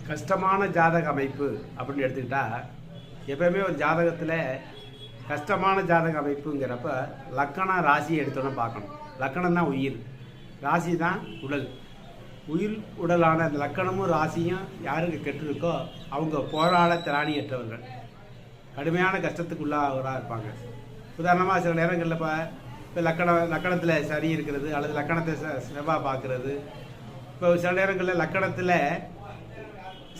கஷ்டமான ஜாதக அமைப்பு அப்படின்னு எடுத்துக்கிட்டா எப்பவுமே ஒரு ஜாதகத்தில் கஷ்டமான ஜாதக அமைப்புங்கிறப்ப லக்கணம் ராசியை எடுத்தோன்னு பார்க்கணும். லக்கணம் தான் உயிர், ராசி தான் உடல். உயிர் உடலான அந்த லக்கணமும் ராசியும் யாருக்கு கெட்டிருக்கோ அவங்க போராட திராணியற்றவர்கள், கடுமையான கஷ்டத்துக்குள்ளாக இருப்பாங்க. உதாரணமாக சில நேரங்களில் இப்போ லக்கணத்தில் சரி இருக்கிறது அல்லது லக்கணத்தை செவ்வாய் பார்க்கறது. இப்போ சில நேரங்களில் லக்கணத்தில்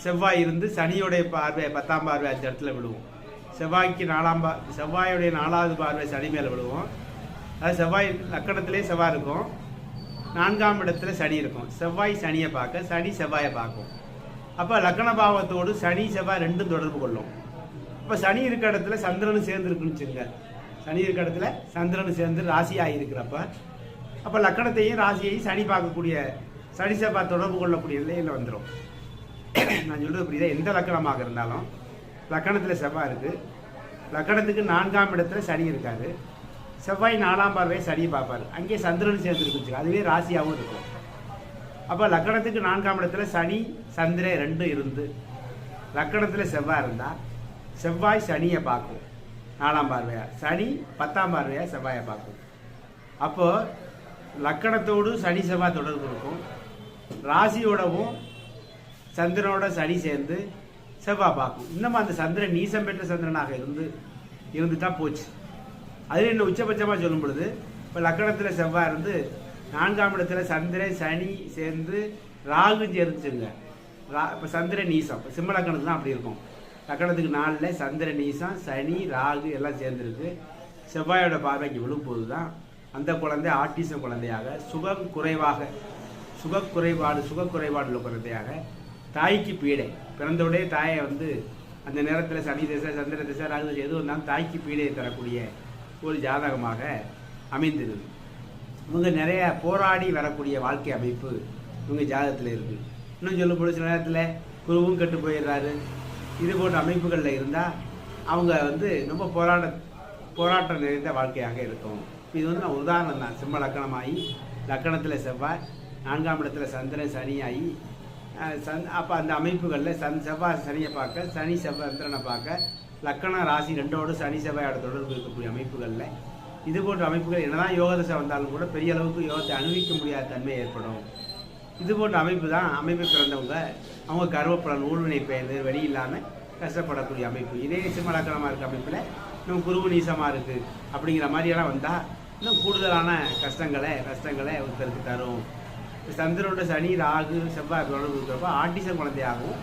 செவ்வாய் இருந்து சனியோடைய பார்வை 10ஆம் பார்வை அந்த இடத்துல விழுவோம். செவ்வாயுடைய 4வது பார்வை சனி மேலே விழுவோம். அது செவ்வாய் லக்கணத்திலே செவ்வாய் இருக்கும், 4ஆம் இடத்துல சனி இருக்கும். செவ்வாய் சனியை பார்க்க, சனி செவ்வாயை பார்க்கும். அப்போ லக்கண பாவத்தோடு சனி செவ்வாய் ரெண்டும் தொடர்பு கொள்ளும். இப்போ சனி இருக்க இடத்துல சந்திரனும் சேர்ந்து இருக்குன்னு வச்சுங்க. சனி இருக்க இடத்துல சந்திரனும் சேர்ந்து ராசியாக இருக்கிறப்ப அப்போ லக்கணத்தையும் ராசியையும் சனி பார்க்கக்கூடிய, சனி செவ்வாய் தொடர்பு கொள்ளக்கூடிய நிலையில் வந்துடும். நான் சொல்றது புரியுதா? எந்த லக்கணமாக இருந்தாலும் லக்கணத்தில் செவ்வாய் இருக்கு, லக்கணத்துக்கு 4ஆம் இடத்துல சனி இருக்காரு, செவ்வாய் 4ஆம் பார்வையை சனியை பார்ப்பாரு, அங்கே சந்திரன் சேர்ந்துருக்கு, அதுவே ராசியாகவும் இருக்கும். அப்போ லக்கணத்துக்கு 4ஆம் இடத்துல சனி சந்திரன் 2 இருந்து லக்கணத்தில் செவ்வாய் இருந்தால் செவ்வாய் சனியை பார்க்கும் 4ஆம் பார்வையா, சனி 10ஆம் பார்வையா செவ்வாயை பார்க்கும். அப்போ லக்கணத்தோடு சனி செவ்வாய் தொடர்பு இருக்கும். ராசியோடவும் சந்திரனோட சனி சேர்ந்து செவ்வாய் பார்க்கும். இன்னமும் அந்த சந்திரன் நீசம் பெற்ற சந்திரனாக இருந்துதான் போச்சு. அதில் இன்னும் உச்சபட்சமாக சொல்லும் பொழுது இப்போ லக்கணத்தில் செவ்வாய் இருந்து 4ஆம் இடத்துல சந்திரன் சனி சேர்ந்து ராகு சேர்ந்துச்சுங்க. இப்போ சந்திரன் நீசம், இப்போ சிம்ம லக்கணத்துல தான் அப்படி இருக்கும். லக்கணத்துக்கு 4ல் சந்திரன் நீசம், சனி ராகு எல்லாம் சேர்ந்துருக்கு. செவ்வாயோட பார்வைக்கு விழும்போது தான் அந்த குழந்தை ஆட்டிசம் குழந்தையாக, சுகக்குறைபாடு உள்ள குழந்தையாக, தாய்க்கு பீடை, பிறந்தோடைய தாயை அந்த நேரத்தில் சனி திசை சந்திர திசை ராகு திசை எது வந்தாலும் தாய்க்கு பீடையை தரக்கூடிய ஒரு ஜாதகமாக அமைந்திருது. இவங்க நிறைய போராடி வரக்கூடிய வாழ்க்கை அமைப்பு இவங்க ஜாதகத்தில் இருக்குது. இன்னும் சொல்லும்போது சில நேரத்தில் குருவும் கெட்டு போயிடுறாரு. இது போன்ற அமைப்புகளில் இருந்தால் அவங்க ரொம்ப போராட்டம் நிறைந்த வாழ்க்கையாக இருக்கும். இது நான் உதாரணம் தான். சிம்ம லக்கணமாகி லக்கணத்தில் செவ்வாய், 4ஆம் இடத்துல சந்திரன் சனியாகி அப்போ அந்த அமைப்புகளில் செவ்வாய் சனியை பார்க்க, சனி செவ்வாய் சந்திரனை பார்க்க, லக்கண ராசி 2ஓடு சனி செவ்வாயோட தொடர்பு இருக்கக்கூடிய அமைப்புகளில் இது போன்ற அமைப்புகள் என்னதான் யோக தசை வந்தாலும் கூட பெரிய அளவுக்கு யோகத்தை அனுபவிக்க முடியாத தன்மை ஏற்படும். இது போன்ற அமைப்பு தான் அமைப்பு பிறந்தவங்க அவங்க கர்வப்பலன் ஊழ்வினை பெயர்ந்து வெளி இல்லாமல் கஷ்டப்படக்கூடிய அமைப்பு. இதே சிம்ம லக்கணமாக இருக்க அமைப்பில் இன்னும் குருவு நீசமாக இருக்குது அப்படிங்கிற மாதிரியெல்லாம் வந்தால் இன்னும் கூடுதலான கஷ்டங்களை ஒருத்தருக்கு தரும். சந்திரனோட சனி ராகு செவ்வாய் தொடர்பு இருக்கிறப்ப ஆட்டிசம் குழந்தையாகவும்